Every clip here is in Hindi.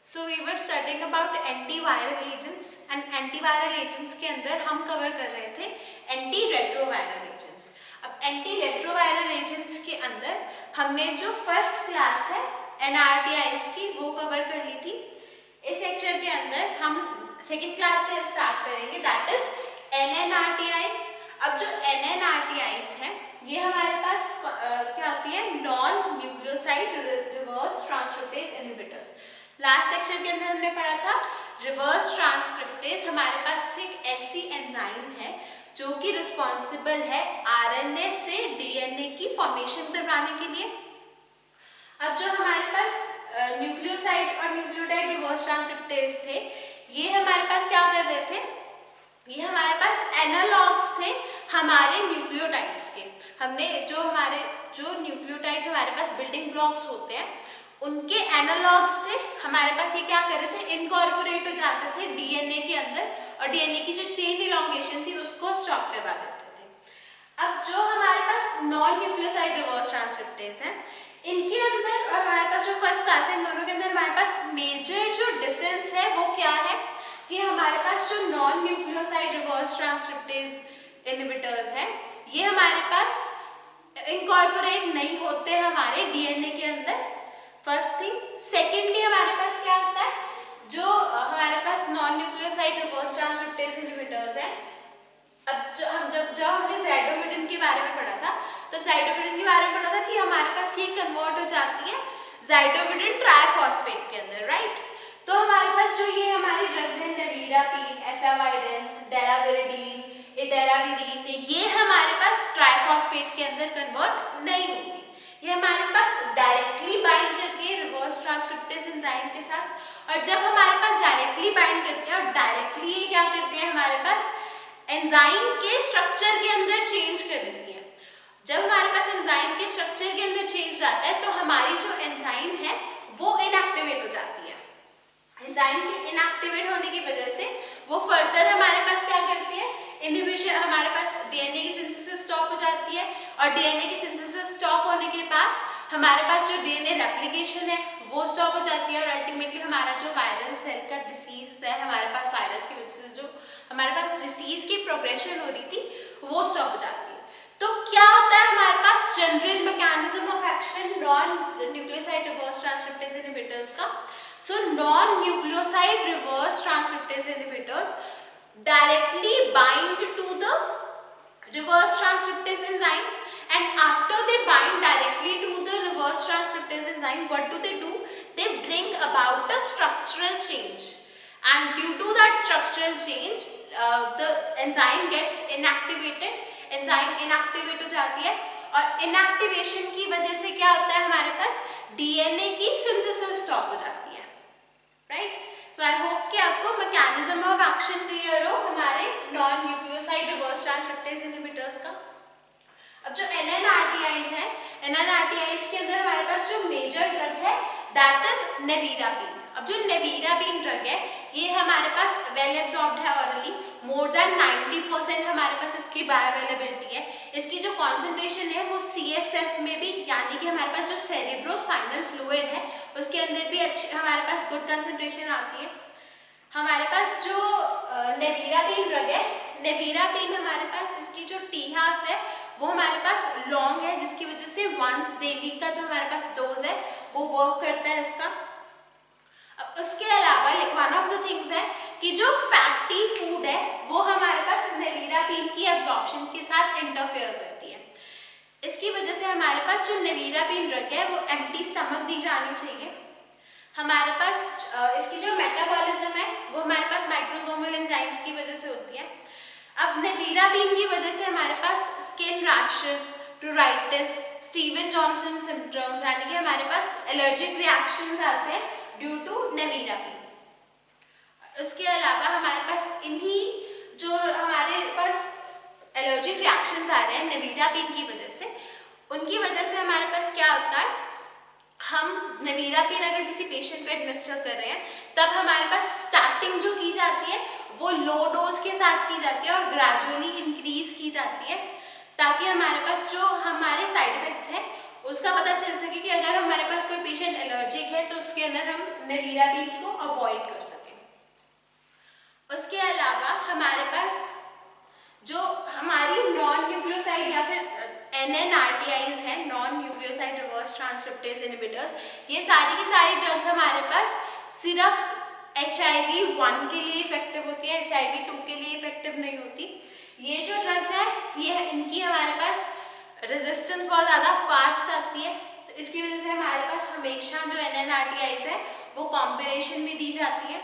So we were studying about antiviral agents and antiviral agents के अंदर हम कवर कर रहे थे एंटी रेट्रोवायरल एजेंट्स। अब एंटी रेट्रोवायरल एजेंट्स के अंदर हमने जो फर्स्ट क्लास है NRTIs की वो कवर कर ली थी। इस लेक्चर के अंदर हम सेकेंड क्लास से स्टार्ट करेंगे, दैट इज NNRTIs। अब जो NNRTIs हैं ये हमारे पास क्या होती है, non nucleoside reverse transcriptase inhibitors. Last lecture के अंदर हमने पढ़ा था रिवर्स ट्रांसक्रिप्टेज हमारे पास एक ऐसी एंजाइम है जो कि रिस्पॉन्सिबल है RNA से DNA की फॉर्मेशन करवाने के लिए। अब जो हमारे पास न्यूक्लियोसाइड और न्यूक्लियोटाइड रिवर्स ट्रांसक्रिप्टेज थे, ये हमारे पास क्या कर रहे थे, ये हमारे पास एनालॉग्स थे हमारे न्यूक्लियोटाइड्स के। हमने जो न्यूक्लियोटाइड्स हमारे पास बिल्डिंग ब्लॉक्स होते हैं उनके एनालॉग्स थे हमारे पास। ये क्या कर रहे थे, इनकॉर्पोरेट हो जाते थे DNA के अंदर और DNA की जो चेन इलॉन्गेशन थी उसको स्टॉप करवा देते थे। अब जो हमारे पास नॉन न्यूक्लियोसाइड रिवर्स ट्रांसक्रिप्टेज हैं इनके अंदर और हमारे पास जो फर्स्ट क्लास है इन दोनों के अंदर हमारे पास मेजर जो डिफरेंस है वो क्या है कि हमारे पास जो non nucleoside reverse transcriptase inhibitors हैं ये हमारे पास इनकॉर्पोरेट नहीं होते हमारे DNA के अंदर, फर्स्ट थिंग। सेकेंडली हमारे पास क्या होता है, जो हमारे पास non nucleoside reverse transcriptase inhibitors हैं, अब जब हमने ज़ाइडोविटिन के बारे में पढ़ा था तब ज़ाइडोविटिन के बारे में पढ़ा था कि हमारे पास ये कन्वर्ट हो जाती है ज़ाइडोविटिन ट्राइफॉस्फेट के अंदर, राइट। तो हमारे पास जो ये हमारी ड्रग्स हैं नेविरापिन, एफेवाइडेंस, डेराविरिडीन, इडेराविरीन, ये हमारे पास ट्राइफॉस्फेट के अंदर कन्वर्ट नहीं होंगी। ये हमारे पास डायरेक्टली बाइंड करती है रिवर्स ट्रांसक्रिप्टेज एंजाइम के साथ। और जब हमारे पास डायरेक्टली बाइंड करती है और डायरेक्टली ये क्या करती है, हमारे पास एंजाइम के स्ट्रक्चर के अंदर चेंज कर देती है। जब हमारे पास एंजाइम के स्ट्रक्चर के अंदर चेंज आता है तो हमारी जो एंजाइम है वो इनएक्टिवेट हो जाती है। एंजाइम के इनएक्टिवेट होने की वजह से वो फर्दर हमारे पास क्या करती है, इनहिबिशन, हमारे पास DNA की सिंथेसिस स्टॉप हो जाती है और DNA की सिंथेसिस स्टॉप होने के बाद हमारे पास जो DNA रेप्लिकेशन है वो स्टॉप हो जाती है और अल्टीमेटली हमारा जो वायरल सेल का डिसीज है, हमारे पास वायरस की वजह से जो हमारे पास डिसीज की प्रोग्रेशन हो रही थी वो स्टॉप हो जाती है। तो क्या होता है हमारे पास general mechanism of action non nucleoside reverse transcriptase inhibitors का। So non nucleoside reverse transcriptase inhibitors directly bind to the reverse transcriptase enzyme, and after they bind directly to the reverse transcriptase enzyme, what do? They bring about a structural change, and due to that structural change the enzyme gets inactivated, enzyme inactivate हो जाती है और inactivation की वजह से क्या होता है, हमारे पास DNA की synthesis stop हो जाती है, right? तो आई होप कि आपको मैकेनिज्म ऑफ एक्शन क्लियर हो हमारे non nucleoside reverse transcriptase inhibitors का। अब जो NNRTIs है, NNRTIs के अंदर हमारे पास जो मेजर ड्रग है दैट इज नेविरापिन। अब जो नेविरापिन ड्रग है ये हमारे पास वेल एब्जॉर्ब्ड है ऑरली, मोर देन 90% हमारे पास इसकी बायोअवेलेबिलिटी है। इसकी जो कॉन्सेंट्रेशन है वो CSF में भी, यानी कि हमारे पास जो सेरेब्रोस्पाइनल फ्लूइड है उसके अंदर भी अच्छी हमारे पास गुड कंसंट्रेशन आती है। हमारे पास जो नेविरापिन ड्रग है, नेविरापिन हमारे पास इसकी जो T-half है वो हमारे पास लॉन्ग है, जिसकी वजह से वंस डेली का जो हमारे पास डोज है वो वर्क करता है इसका। अब उसके अलावा वन ऑफ द थिंग्स है कि जो फैटी फूड है वो हमारे पास नेविरापिन की एब्जॉर्प्शन के साथ इंटरफेयर करती है। इसकी वजह से हमारे पास जो नेविरापिन ड्रग है वो एम्प्टी स्टमक दी जानी चाहिए। हमारे पास इसकी जो मेटाबॉलिज्म है वो हमारे पास माइक्रोसोमल एंजाइम्स की वजह से होती है। अब नेविरापिन की वजह से हमारे पास skin rashes, pruritus, Steven Johnson symptoms, यानी कि हमारे पास एलर्जिक रिएक्शंस आते हैं ड्यू टू नेविरापिन। उसके अलावा हमारे पास इन्हीं जो हमारे पास एलर्जिक रिएक्शंस आ रहे हैं नेविरापिन की वजह से, उनकी वजह से हमारे पास क्या होता है, हम नेविरापिन अगर किसी पेशेंट को एडमिनिस्टर कर रहे हैं तब हमारे पास स्टार्टिंग जो की जाती है वो लो डोज के साथ की जाती है और ग्रेजुअली इंक्रीज की जाती है ताकि हमारे पास जो हमारे साइड इफेक्ट्स हैं उसका पता चल सके कि अगर हमारे पास कोई पेशेंट एलर्जिक है तो उसके अंदर हम नेविराबिन को अवॉइड कर सकें। उसके अलावा हमारे पास जो हमारी नॉन न्यूक्लियोसाइड या फिर NNRTIs है, non nucleoside reverse transcriptase inhibitors, ये सारी की सारी ड्रग्स हमारे पास सिर्फ HIV-1 के लिए इफेक्टिव होती है, HIV-2 के लिए इफेक्टिव नहीं होती। ये जो ड्रग्स है ये इनकी हमारे पास रेजिस्टेंस बहुत ज़्यादा फास्ट आती है, तो इसकी वजह से हमारे पास हमेशा जो NNRTIs है वो कॉम्बिनेशन में दी जाती है।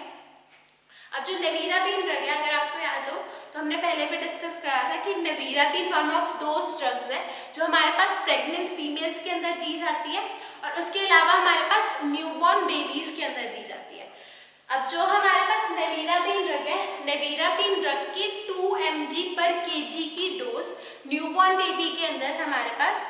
अब जो नेविराबिन ड्रग है, अगर आपको याद हो तो हमने पहले भी डिस्कस करा था कि नेविराबिन वन ऑफ दोज ड्रग्स है जो हमारे पास प्रेग्नेंट फीमेल्स के अंदर दी जाती है और उसके अलावा हमारे पास न्यूबॉर्न बेबीज के अंदर दी जाती है। अब जो हमारे पास नेविराबिन ड्रग है, नेविराबिन ड्रग की 2 mg/kg की डोज न्यूबॉर्न बेबी के अंदर हमारे पास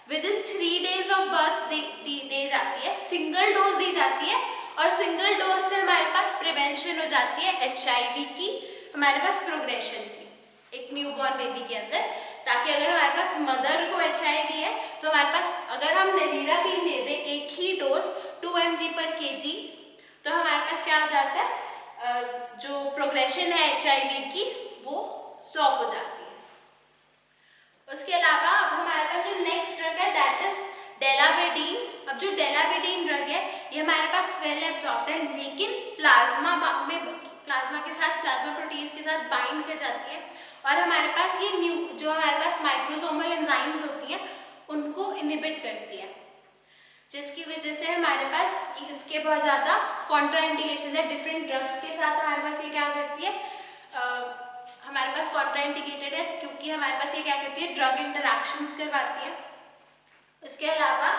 विदिन 3 days ऑफ बर्थ दी जाती है, सिंगल डोज दी जाती है और सिंगल डोज से हमारे पास प्रिवेंशन हो जाती है HIV की, हमारे पास प्रोग्रेशन की एक न्यूबॉर्न बेबी के अंदर, ताकि अगर हमारे पास मदर को HIV है तो हमारे पास अगर हम नेविराबिन दे दें एक ही डोज 2 mg/kg तो हमारे पास क्या हो जाता है, जो प्रोग्रेशन है HIV की वो स्टॉप हो जाती है। उसके अलावा अब हमारे पास जो नेक्स्ट ड्रग है दैट इज डेलावेडिन। अब जो डेलावेडिन ड्रग है ये हमारे पास वेल एब्जॉर्ब्ड है, लेकिन प्लाज्मा के साथ, प्लाज्मा प्रोटीन्स के साथ बाइंड कर जाती है और हमारे पास ये जो हमारे पास माइक्रोसोमल एंजाइम्स होती हैं उनको इनहिबिट करती है, जिसकी वजह से हमारे पास इसके बहुत ज़्यादा कॉन्ट्राइंडिकेशन है। डिफरेंट ड्रग्स के साथ हमारे पास ये क्या करती है, हमारे पास कॉन्ट्राइंडिकेटेड है क्योंकि हमारे पास ये क्या करती है, ड्रग इंटरैक्शंस करवाती है। उसके अलावा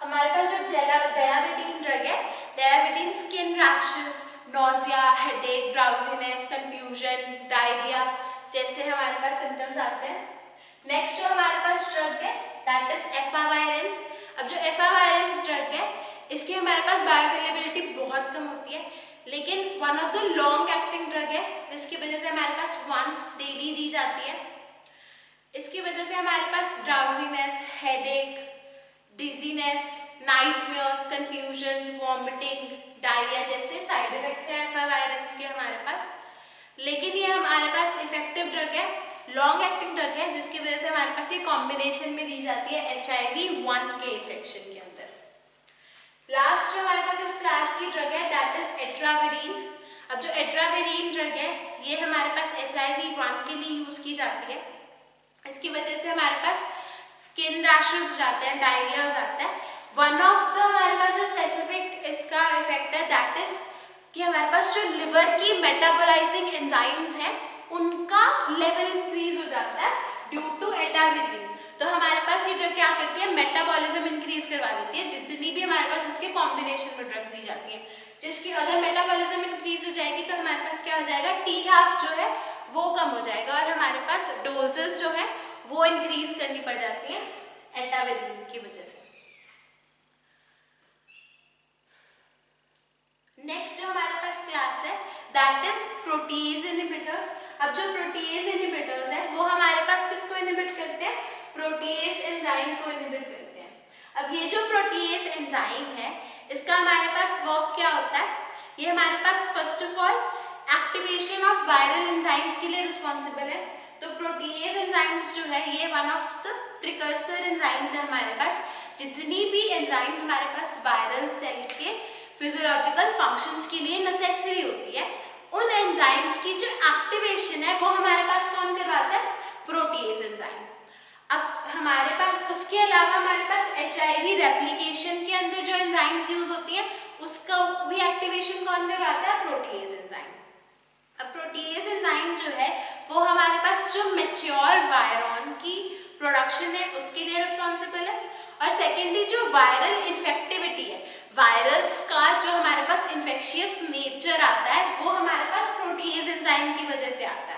हमारे पास जो डेलावेडिन ड्रग है, delavirdine skin rashes, nausea, headache, drowsiness, confusion, diarrhoea जैसे हमारे पास सिम्टम्स आते हैं। नेक्स्ट जो हमारे पास ड्रग है दैट इज एफावायरेंस। अब जो एफावायरेंस ड्रग है इसकी हमारे पास बायोअवेलेबिलिटी बहुत कम होती है, लेकिन one of the long acting drug है जिसकी वजह से हमारे पास वंस डेली दी जाती है। इसकी वजह से हमारे पास drowsiness, headache, dizziness, nightmares, confusion, vomiting, diarrhoea जैसे साइड इफेक्ट्स हैं एफावायरेंस के हमारे पास, लेकिन ये हमारे पास इफेक्टिव ड्रग है, लॉन्ग एक्टिंग ड्रग है, जिसकी वजह से हमारे पास ये कॉम्बिनेशन में दी जाती है HIV-1 के इन्फेक्शन के अंदर। लास्ट जो हमारे पास इस क्लास की ड्रग है दैट इज एट्रावेरिन। अब जो एट्रावेरिन ड्रग है ये हमारे पास HIV-1 के लिए यूज की जाती है। इसकी वजह से हमारे पास स्किन रैशेस हो जाते हैं, डायरिया हो जाता है। वन ऑफ द हमारे पास जो स्पेसिफिक इसका इफेक्ट है दैट इज कि हमारे पास जो लिवर की मेटाबोलाइजिंग एंजाइम्स हैं उनका लेवल इंक्रीज हो जाता है ड्यू टू एट्रावेरिन। तो हमारे पास ये ड्रग क्या करती है, मेटाबॉलिज्म इंक्रीज करवा देती है जितनी भी हमारे पास इसके कॉम्बिनेशन में ड्रग्स दी जाती है, जिसकी अगर मेटाबॉलिज्म इंक्रीज हो जाएगी तो हमारे पास क्या हो जाएगा, T-half जो है वो कम हो जाएगा और हमारे पास डोजेस जो है वो इंक्रीज करनी पड़ जाती है एट्रावेरिन की वजह से। नेक्स्ट जो हमारे पास क्लास है दैट इज प्रोटीज इनहिबिटर्स। अब जो प्रोटीज इनहिबिटर्स है वो हमारे पास किसको इनहिबिट करते हैं, प्रोटीज एंजाइम को इनहिबिट करते हैं। अब ये जो प्रोटीज एंजाइम है इसका हमारे पास वर्क क्या होता है, ये हमारे पास first of all activation of viral enzymes के लिए रिस्पॉन्सिबल है। तो प्रोटीज एंजाइम्स जो है ये one of the precursor enzymes है हमारे पास। जितनी भी एंजाइम हमारे पास वायरल सेल के फिजियोलॉजिकल फंक्शंस के लिए नेसेसरी होती है, उन एंजाइम्स की जो एक्टिवेशन है वो हमारे पास कौन करवाता है, प्रोटीज एंजाइम। अब हमारे पास उसके अलावा हमारे पास HIV रेप्लिकेशन के अंदर जो एंजाइम्स यूज होती हैं उसका भी एक्टिवेशन कौन करवाता है, प्रोटीज एंजाइम। अब प्रोटीज एंजाइम जो है वो हमारे पास जो मैच्योर वायरॉन की प्रोडक्शन है उसके लिए रिस्पॉन्सिबल है, और सेकेंडली जो वायरल इन्फेक्टिविटी है, वायरस का जो हमारे पास इन्फेक्शियस नेचर आता है वो हमारे पास प्रोटीज एंजाइम की वजह से आता है।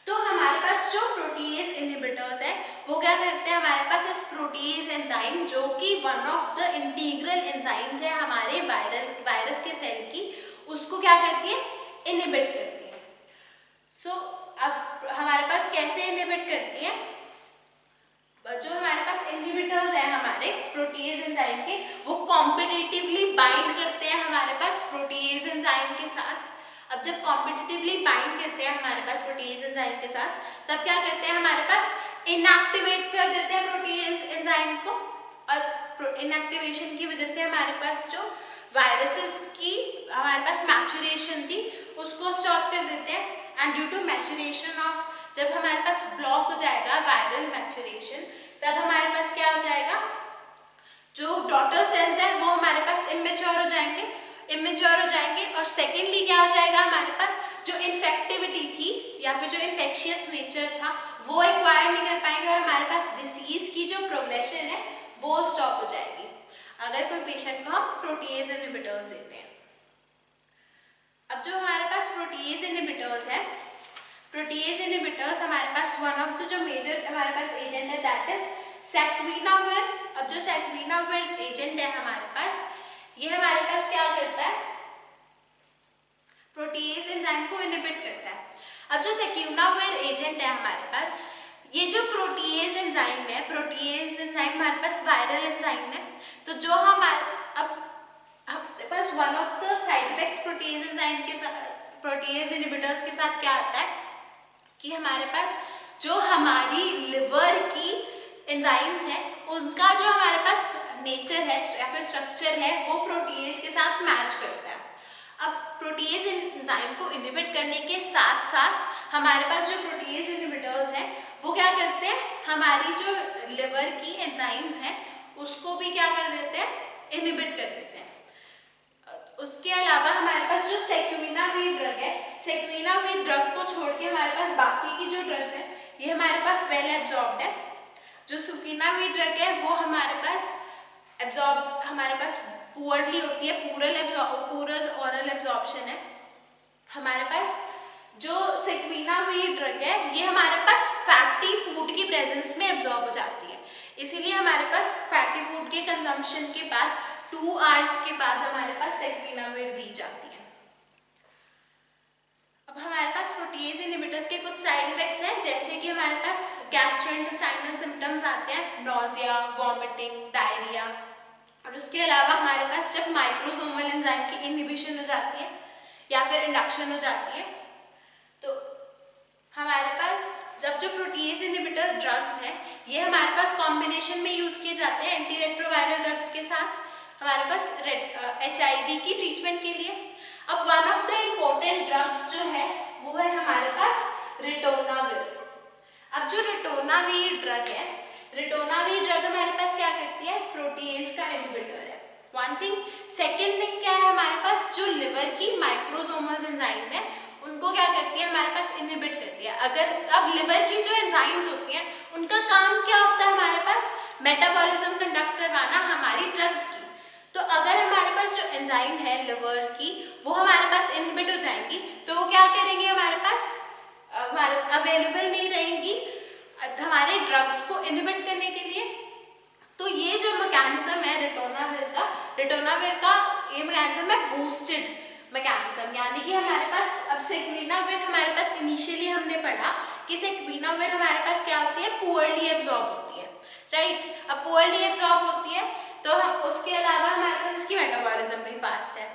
तो हमारे पास जो प्रोटीज इनहिबिटर्स है वो क्या करते हैं, हमारे पास इस प्रोटीज एंजाइम जो कि one of the integral enzymes है हमारे वायरस के सेल की, उसको क्या करती है, इनहिबिट करती है। सो अब हमारे पास कैसे इनहिबिट करती है, जो हमारे पास इनहिबिटर्स है हमारे प्रोटीएज एंजाइम के, वो कॉम्पिटिटिवली बाइंड करते हैं हमारे पास प्रोटीएज एंजाइम के साथ। अब जब कॉम्पिटिटिवली बाइंड करते हैं हमारे पास प्रोटीएज एंजाइम के साथ, तब क्या करते हैं हमारे पास इनएक्टिवेट कर देते हैं प्रोटीएज एंजाइम को, और इनएक्टिवेशन की वजह से हमारे पास जो वायरसेस की हमारे पास मैचुरेशन थी उसको स्टॉप कर देते हैं। And due to maturation of, जब हमारे पास ब्लॉक हो जाएगा वायरल मैचुरेशन, तब हमारे पास क्या हो जाएगा, जो डॉटर सेल्स हैं वो हमारे पास इमेच्योर हो जाएंगे। और सेकेंडली क्या हो जाएगा, हमारे पास जो इन्फेक्टिविटी थी या फिर जो इन्फेक्शियस नेचर था वो एक्वायर नहीं कर पाएंगे, और हमारे पास डिसीज की जो प्रोग्रेशन है वो स्टॉप हो जाएगी अगर कोई पेशेंट को हम प्रोटीएज इनहिबिटर्स देते हैं। अब जो हमारे पास प्रोटीएज इनहिबिटर्स है, प्रोटीएज इनहिबिटर्स हमारे पास वन ऑफ द जो मेजर हमारे पास एजेंट है दैट इज सैक्विनाविर। अब जो सैक्विनाविर एजेंट है हमारे पास, ये हमारे पास क्या करता है, प्रोटीएज एंजाइम को इनहिबिट करता है। अब जो सैक्विनाविर एजेंट है हमारे पास, ये जो प्रोटीएज एंजाइम है, प्रोटीएज एंजाइम हमारे पास वायरल एंजाइम है, तो जो हमारे पास one of the side effects protease enzyme के साथ, प्रोटीएज इनहिबिटर्स के साथ क्या आता है कि हमारे पास जो हमारी लिवर की एंजाइम्स है उनका जो हमारे पास नेचर है या फिर स्ट्रक्चर है वो प्रोटीएज के साथ मैच करता है। अब प्रोटीएज एंजाइम को इनहिबिट करने के साथ साथ हमारे पास जो प्रोटीएज इनहिबिटर्स हैं वो क्या करते हैं, हमारी जो लिवर की एंजाइम्स हैं उसको भी क्या कर देते हैं, इनहिबिट कर देते हैं। उसके अलावा हमारे पास जो सेक्विनाविर ड्रग है, सेक्विनाविर ड्रग को छोड़ के हमारे पास बाकी की जो ड्रग्स हैं ये हमारे पास वेल एब्जॉर्ब्ड है। जो सेक्विनाविर ड्रग है वो हमारे पास पुअरली होती है, पूरल ऑरल एब्जॉर्प्शन है। हमारे पास जो सेक्विनाविर ड्रग है ये हमारे पास फैटी फूड की प्रेजेंस में एब्जॉर्ब हो जाती है, इसीलिए हमारे पास फैटी फूड के कंजम्पशन के बाद 2 आवर्स के बाद हमारे पास सेक्विनाविर दी जाती है। अब हमारे पास प्रोटीएज इनहिबिटर्स के कुछ साइड इफेक्ट्स हैं, जैसे कि हमारे पास गैस्ट्रोइंटेस्टाइनल सिम्टम्स आते हैं, नॉजिया, वॉमिटिंग, डायरिया, और उसके अलावा हमारे पास जब माइक्रोसोमल एंजाइम की इनहिबिशन हो जाती है या फिर इंडक्शन हो जाती है, तो हमारे पास जब जो प्रोटीएज इनहिबिटर ड्रग्स हैं ये हमारे पास कॉम्बिनेशन में यूज किए जाते हैं एंटी रेट्रोवायरल ड्रग्स के साथ हमारे पास HIV की ट्रीटमेंट के लिए। अब one of the important drugs जो है वो है हमारे पास रिटोनाविर। अब जो रिटोनाविर ड्रग है, रिटोनाविर ड्रग हमारे पास क्या करती है, प्रोटीएज का इनहिबिटर है, वन थिंग। सेकेंड थिंग क्या है, हमारे पास जो लिवर की माइक्रोसोमल एंजाइम है उनको क्या करती है, हमारे पास इनहिबिट करती है। अब लिवर की जो एंजाइम्स होती हैं उनका काम क्या होता है, हमारे पास मेटाबॉलिज्म कंडक्ट करवाना हमारी ड्रग्स की। तो अगर हमारे पास जो एंजाइम है लिवर की वो हमारे पास इनहिबिट हो जाएंगी तो वो क्या करेंगे, हमारे पास हमारे अवेलेबल नहीं रहेंगी हमारे ड्रग्स को इनहिबिट करने के लिए। तो ये जो मैकेनिज्म है रिटोनाविर का ये मैकेनिज्म है बूस्टेड मैकेनिज्म, यानी कि हमारे पास अब सेक्विनाविर हमारे पास इनिशियली हमने पढ़ा कि सेक्विनाविर हमारे पास क्या होती है, पुअरली एब्जॉर्ब होती है, राइट। अब पुअरली एब्जॉर्ब होती है तो हम उसके अलावा हमारे पास इसकी मेटाबॉलिज्म भी फास्ट है।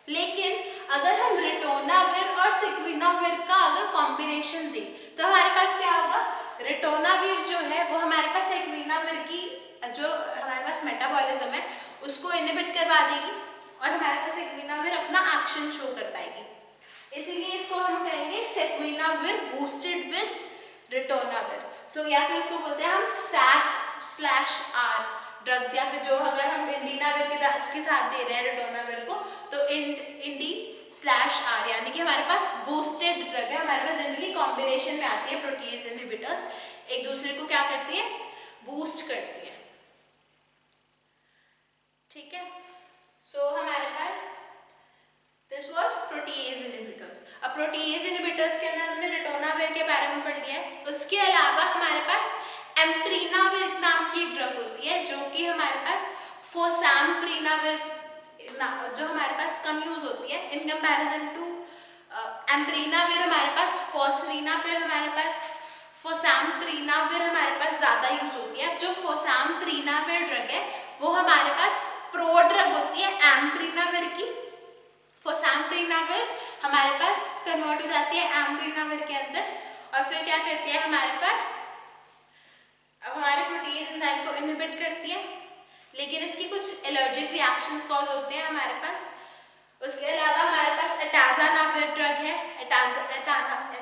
लेकिन अगर हम रिटोनाविर और सेक्विनाविर का अगर कॉम्बिनेशन दें तो हमारे पास क्या होगा, रिटोनाविर जो है वो हमारे पास सेक्विनाविर की जो हमारे पास मेटाबॉलिज्म है उसको इनहिबिट करवा देगी और हमारे पास सेक्विनाविर अपना एक्शन शो कर पाएगी। इसीलिए इसको हम कहेंगे सेक्विनाविर बूस्टेड विद रिटोनाविर। सो या फिर इसको बोलते हैं हम SAC/R ड्रग्स, या फिर जो अगर हम इंडिनाविर के साथ दे रहे हैं रिटोनाविर को तो इंडी/R, यानी कि हमारे पास बूस्टेड ड्रग है। हमारे पास जनरली कॉम्बिनेशन में आती है प्रोटीएज इनहिबिटर्स, एक दूसरे को क्या करती है, बूस्ट करती है, ठीक है। सो हमारे पास दिस वाज प्रोटीएज इनहिबिटर्स। अब प्रोटीएज इनहिबिटर्स के अंदर हमने रिटोनाविर के बारे में पढ़ लिया है। उसके अलावा हमारे पास एम्प्रीनाविर नाम की एक ड्रग होती है जो कि हमारे पास फोसाम्प्रीनाविर जो हमारे पास कम यूज होती है इन कंपैरिजन टू एम्प्रीनाविर। हमारे पास फॉसरीनाविर, हमारे पास फोसाम्प्रीनाविर हमारे पास ज़्यादा यूज होती है। जो फोसाम्प्रीनाविर ड्रग है वो हमारे पास प्रो ड्रग होती है एम्प्रीनाविर की। फोसाम्प्रीनाविर हमारे पास कन्वर्ट हो जाती है एम्प्रीनाविर के अंदर और फिर क्या करती है हमारे पास, अब हमारे प्रोटीज एंजाइम को इनहिबिट करती है, लेकिन इसकी कुछ एलर्जिक रिएक्शंस कॉज होते हैं हमारे पास। उसके अलावा हमारे पास एटाजानाविर ड्रग है।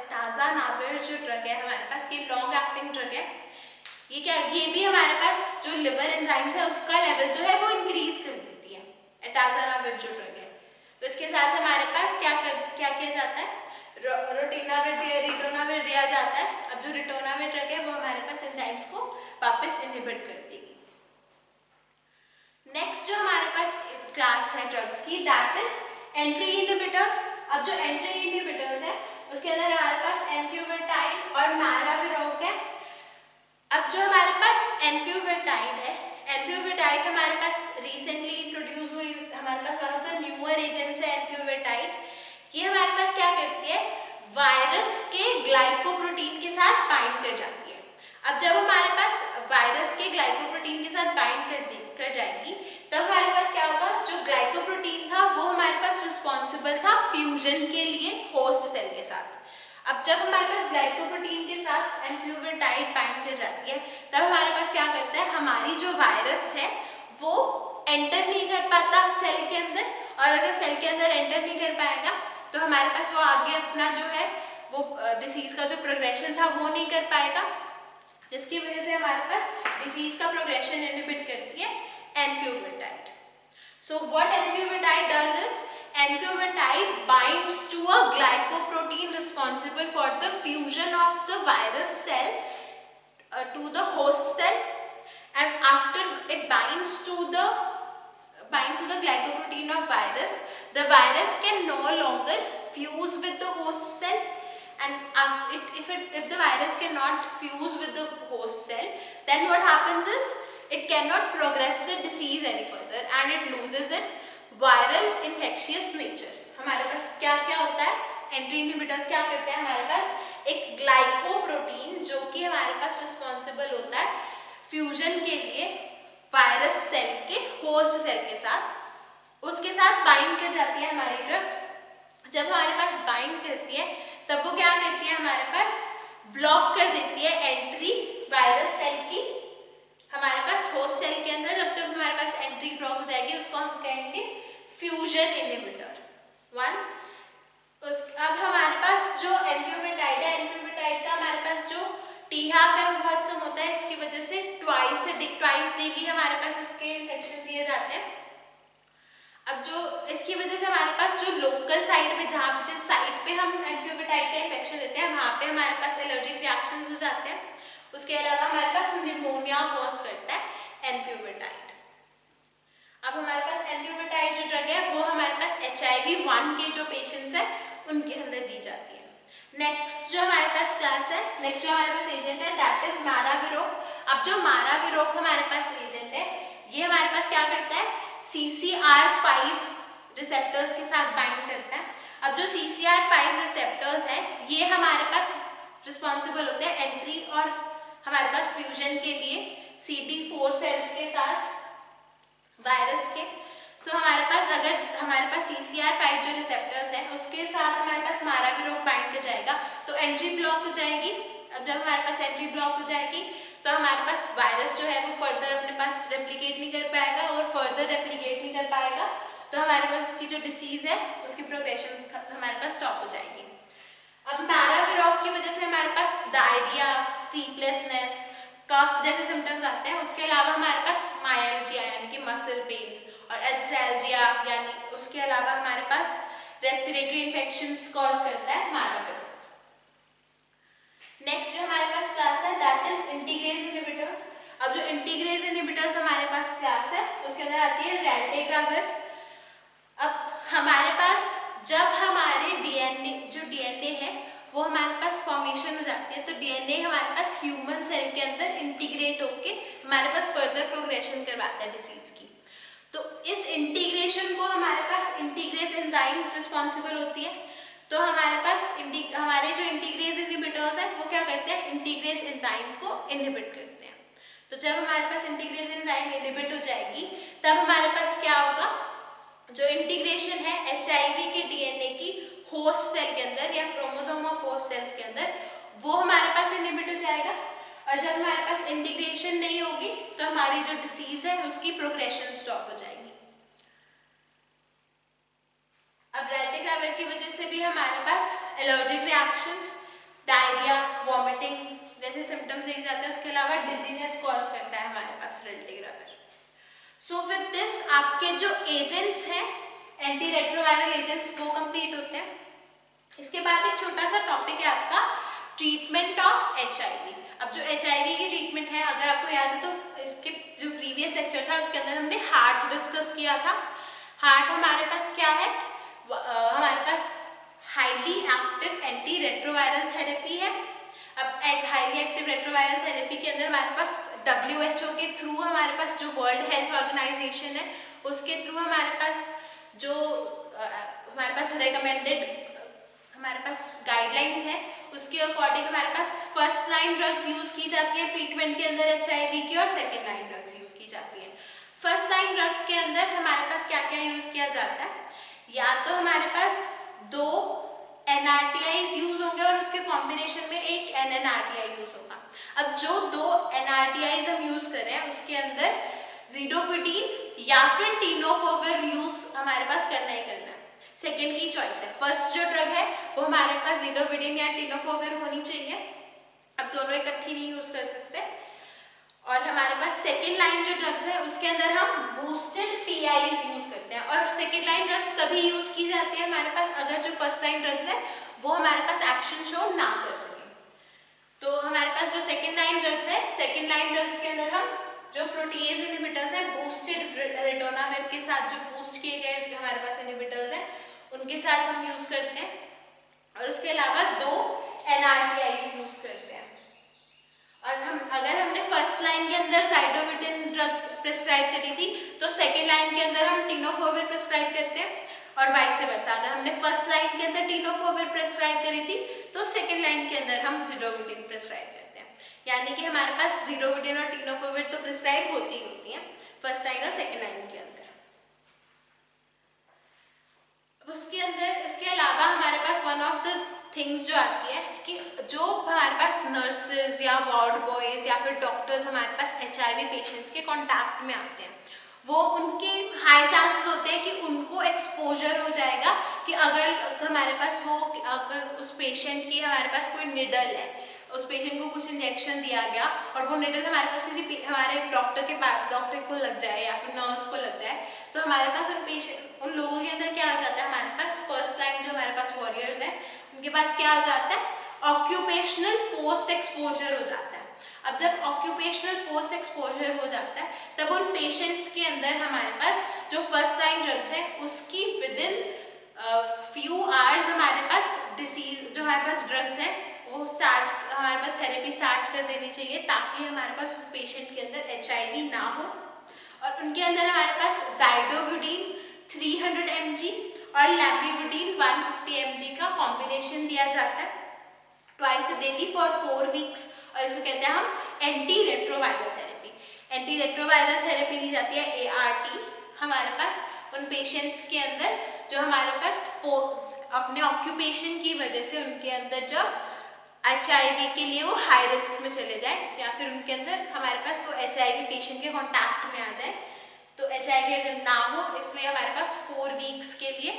एटाजानाविर जो ड्रग है हमारे पास, ये लॉन्ग एक्टिंग ड्रग है। ये भी हमारे पास जो लिवर एंजाइम्स है उसका लेवल जो है वो इंक्रीज कर देती है, एटाजानाविर जो ड्रग है। तो इसके साथ हमारे पास क्या किया जाता है, रिटोनाविर दिया जाता है। अब जो रिटोनाविर ड्रग है वो हमारे पास एंजाइम्स को वापस इनहिबिट कर देगी। नेक्स्ट जो हमारे पास क्लास है ड्रग्स की, दैट इज एंट्री इनहिबिटर्स। अब जो एंट्री इनहिबिटर्स है उसके अंदर हमारे पास एनफ्यूवेटाइड और माराविरोक है। अब जो हमारे पास एनफ्यूवेटाइड है, एनफ्यूवेटाइड हमारे पास रिसेंटली इंट्रोड्यूस हुई, हमारे पास one of the newer agents है एनफ्यूवेटाइड। ये हमारे पास क्या करती है, वायरस के ग्लाइकोप्रोटीन के साथ बाइंड कर जाती है। अब जब हमारे पास वायरस के ग्लाइकोप्रोटीन के साथ बाइंड कर जाएगी तब हमारे पास क्या होगा, जो ग्लाइकोप्रोटीन था वो हमारे पास रिस्पॉन्सिबल था फ्यूजन के लिए होस्ट सेल के साथ। अब जब हमारे पास ग्लाइकोप्रोटीन के साथ एनफ्यूवेटाइड बाइंड कर जाती है तब हमारे पास क्या करता है, हमारी जो वायरस है वो एंटर नहीं कर पाता सेल के अंदर, और अगर सेल के अंदर एंटर नहीं कर पाएगा तो हमारे पास वो आगे अपना जो है वो डिसीज का जो प्रोग्रेशन था वो नहीं कर पाएगा, जिसकी वजह से हमारे पास डिसीज का प्रोग्रेशन इनहिबिट करती है enfuvirtide. So what enfuvirtide does is, enfuvirtide binds to a glycoprotein responsible for the fusion of the virus cell to the host cell, and after it binds to the glycoprotein of virus, the virus can no longer fuse with the host cell, and if the virus cannot fuse with the host cell, then what happens is it cannot progress the disease any further and it loses its viral infectious nature। हमारे पास क्या क्या होता है, एंट्री इनहिबिटर्स क्या करते हैं, हमारे पास एक ग्लाइकोप्रोटीन जो कि हमारे पास रिस्पॉन्सिबल होता है फ्यूजन के लिए वायरस सेल के होस्ट सेल के साथ, उसके साथ बाइंड कर जाती है हमारी ड्रग। जब हमारे पास बाइंड करती है तब वो क्या करती है, हमारे पास ब्लॉक कर देती है एंट्री वायरस सेल की हमारे पास होस्ट सेल के अंदर। अब जब हमारे पास एंट्री ब्लॉक हो जाएगी उसको हम कहेंगे फ्यूजन इनहिबिटर 1। अब हमारे पास जो एनफ्यूवेटाइड है, एनफ्यूवेटाइड का हमारे पास जो टी हाफ है वो बहुत कम होता है, इसकी वजह से ट्वाइस डेली हमारे पास इसके इन्फेक्शन दिए जाते हैं। अब जो इसकी वजह से हमारे पास जो लोकल साइड पे, जहाँ जिस साइड पे हम एनफ्यूवेटाइड का इन्फेक्शन देते हैं वहाँ पे हमारे पास एलर्जिक रिएक्शंस हो जाते हैं। उसके अलावा हमारे पास निमोनिया कॉज करता है एनफ्यूवेटाइड। अब हमारे पास एनफ्यूवेटाइड जो ड्रग है वो हमारे पास HIV-1 के जो पेशेंट्स हैं उनके अंदर दी जाती है। नेक्स्ट जो हमारे पास क्लास है, नेक्स्ट जो हमारे पास एजेंट है दैट इज माराविरोक। अब जो माराविरोक हमारे पास एजेंट है ये हमारे पास क्या करता है, CCR5 रिसेप्टर्स के साथ बाइंड करता है। अब जो CCR5 रिसेप्टर्स हैं ये हमारे पास रिस्पॉन्सिबल होते हैं एंट्री और हमारे पास फ्यूजन के लिए CD4 सेल्स के साथ वायरस के। तो हमारे पास अगर हमारे पास CCR5 जो रिसेप्टर्स हैं उसके साथ हमारे पास माराविरोक बाइंड कर जाएगा तो एंट्री ब्लॉक हो जाएगी। अब जब हमारे पास एंट्री ब्लॉक हो जाएगी तो हमारे पास वायरस जो है वो फर्दर अपने पास रेप्लिकेट नहीं कर पाएगा, और फर्दर रेप्लिकेट नहीं कर पाएगा तो हमारे पास उसकी जो डिसीज है उसकी प्रोग्रेशन हमारे पास स्टॉप हो जाएगी। अब माराविरोक की वजह से हमारे पास डायरिया, स्लीपलेसनेस, कफ जैसे सिम्टम्स आते हैं। उसके अलावा हमारे पास मायल्जिया यानी कि मसल पेन और एथ्रेल्जिया यानी उसके अलावा हमारे पास रेस्पिरेटरी इन्फेक्शंस कॉज करता है माराविरोक। नेक्स्ट जो हमारे पास क्लास है दैट इज इंटीग्रेज इनहिबिटर्स। अब जो इंटीग्रेज इनहिबिटर्स हमारे पास क्लास है उसके अंदर आती है रेल्टेग्राविर। अब हमारे पास जब हमारे डीएनए है वो हमारे पास फॉर्मेशन हो जाती है तो डीएनए हमारे पास ह्यूमन सेल के अंदर इंटीग्रेट होके हमारे पास फर्दर प्रोग्रेशन करवाता है डिसीज की। तो इस इंटीग्रेशन को हमारे पास इंटीग्रेज एंजाइम रिस्पॉन्सिबल होती है। तो हमारे पास हमारे जो इंटीग्रेज इनहिबिटर्स हैं वो क्या करते हैं, इंटीग्रेज एंजाइम को इनहिबिट करते हैं। तो जब हमारे पास इंटीग्रेज एंजाइम इनहिबिट हो जाएगी तब हमारे पास क्या होगा, जो इंटीग्रेशन है HIV के DNA की होस्ट सेल के अंदर या क्रोमोसोम ऑफ होस्ट सेल्स के अंदर, वो हमारे पास इनहिबिट हो जाएगा। और जब हमारे पास इंटीग्रेशन नहीं होगी तो हमारी जो डिसीज है उसकी प्रोग्रेशन स्टॉप हो जाएगी। अब रेल्टिग्रावर की वजह से भी हमारे पास एलर्जिक रिएक्शंस, डायरिया, वॉमिटिंग जैसे सिम्टम्स देखे जाते हैं। उसके अलावा डिजीनेस कॉज करता है हमारे पास रेल्टिग्रावर। सो विद दिस आपके जो एजेंट्स हैं एंटी रेट्रोवायरल एजेंट्स वो कंप्लीट होते हैं। इसके बाद एक छोटा सा टॉपिक है आपका ट्रीटमेंट ऑफ HIV। अब जो HIV की ट्रीटमेंट है, अगर आपको याद है तो इसके जो प्रीवियस लेक्चर था उसके अंदर हमने हार्ट डिस्कस किया था। हार्ट हमारे पास क्या है, हमारे पास highly active anti retroviral therapy है। अब हाईली एक्टिव रेट्रोवायरल थेरेपी के अंदर हमारे पास WHO के थ्रू, हमारे पास जो वर्ल्ड हेल्थ ऑर्गेनाइजेशन है उसके थ्रू हमारे पास जो हमारे पास रेकमेंडेड हमारे पास गाइडलाइंस है उसके अकॉर्डिंग हमारे पास फर्स्ट लाइन ड्रग्स यूज की जाती है ट्रीटमेंट के अंदर HIV की, और सेकेंड लाइन ड्रग्स यूज की जाती है। फर्स्ट लाइन ड्रग्स के अंदर हमारे पास क्या क्या यूज किया जाता है, या तो हमारे पास 2 NRTIs यूज होंगे और उसके कॉम्बिनेशन में एक NNRTI यूज होगा। अब जो 2 NRTIs हम यूज कर रहे हैं उसके अंदर ज़िडोविडिन या फिर टेनोफोविर यूज हमारे पास करना ही करना है, सेकेंड की चॉइस है। फर्स्ट जो ड्रग है वो हमारे पास ज़िडोविडिन या टेनोफोविर होनी चाहिए, अब दोनों इकट्ठी नहीं यूज कर सकते। और हमारे पास सेकेंड लाइन जो ड्रग्स है उसके अंदर हम बूस्टेड TIs यूज करते हैं, और सेकेंड लाइन ड्रग्स तभी यूज की जाती है हमारे पास अगर जो फर्स्ट लाइन ड्रग्स है वो हमारे पास एक्शन शो ना कर सके। तो हमारे पास जो सेकेंड लाइन ड्रग्स है, सेकेंड लाइन ड्रग्स के अंदर हम जो प्रोटीएज इनहिबिटर्स है बूस्टेड रिडोनाविर के साथ जो बूस्ट किए गए हमारे पास इनहिबिटर्स हैं उनके साथ हम यूज करते हैं, और उसके अलावा 2 NRTIs यूज करते हैं। और अगर हमने फर्स्ट लाइन के अंदर ज़िडोविडिन ड्रग प्रिस्क्राइब करी थी तो सेकेंड लाइन के अंदर हम टेनोफोविर प्रिस्क्राइब करते हैं, और वाइस वर्सा। अगर हमने फर्स्ट लाइन के अंदर टेनोफोविर प्रिस्क्राइब करी थी तो सेकेंड लाइन के अंदर हम ज़िडोविडिन प्रिस्क्राइब करते हैं। यानी कि हमारे पास ज़िडोविडिन और टेनोफोविर तो प्रिस्क्राइब होती ही होती हैं फर्स्ट लाइन और सेकेंड लाइन के अंदर। उसके अंदर इसके अलावा हमारे पास वन ऑफ द थिंग्स जो आती है कि जो हमारे पास नर्सेज या वार्ड बॉयज़ या फिर डॉक्टर्स हमारे पास HIV पेशेंट्स के कांटेक्ट में आते हैं, वो उनके हाई चांसेस होते हैं कि उनको एक्सपोजर हो जाएगा कि अगर हमारे पास वो अगर उस पेशेंट की हमारे पास कोई निडल है, उस पेशेंट को कुछ इंजेक्शन दिया गया और वो निडल हमारे पास किसी हमारे डॉक्टर को लग जाए या फिर नर्स को लग जाए, तो हमारे पास उन लोगों के अंदर क्या हो जाता है, हमारे पास फर्स्ट लाइन जो हमारे पास वॉरियर्स हैं उनके पास क्या हो जाता है, ऑक्यूपेशनल पोस्ट एक्सपोजर हो जाता है। अब जब ऑक्यूपेशनल पोस्ट एक्सपोजर हो जाता है तब उन पेशेंट्स के अंदर हमारे पास जो फर्स्ट लाइन ड्रग्स हैं उसकी विदिन फ्यू आवर्स हमारे पास डिसीज जो हमारे पास ड्रग्स हैं वो हमारे पास थेरेपी स्टार्ट कर देनी चाहिए ताकि हमारे पास उस पेशेंट के अंदर HIV ना हो। और उनके अंदर हमारे पास ज़िडोविडिन 300 mg और लैम्बिविडिन 150 mg का कॉम्बिनेशन दिया जाता है ट्वाइस डेली फॉर 4 वीक्स, और इसको कहते हैं हम anti retroviral therapy. Anti retroviral therapy दी जाती है ART हमारे पास उन पेशेंट्स के अंदर जो हमारे पास अपने ऑक्यूपेशन की वजह से उनके अंदर जब HIV के लिए वो हाई रिस्क में चले जाए या फिर उनके अंदर हमारे पास वो HIV पेशेंट के कांटेक्ट में आ जाए, तो HIV अगर ना हो इसलिए हमारे पास 4 वीक्स के लिए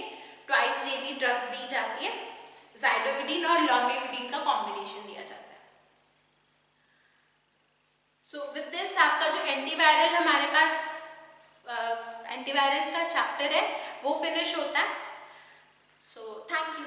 ट्वाइस डेली ड्रग्स दी जाती है, ज़िडोविडिन और लॉमिविडिन का कॉम्बिनेशन दिया जाता है। सो विद दिस आपका जो एंटीवायरल हमारे पास एंटीवायरल का चैप्टर है वो फिनिश होता है। So thank you.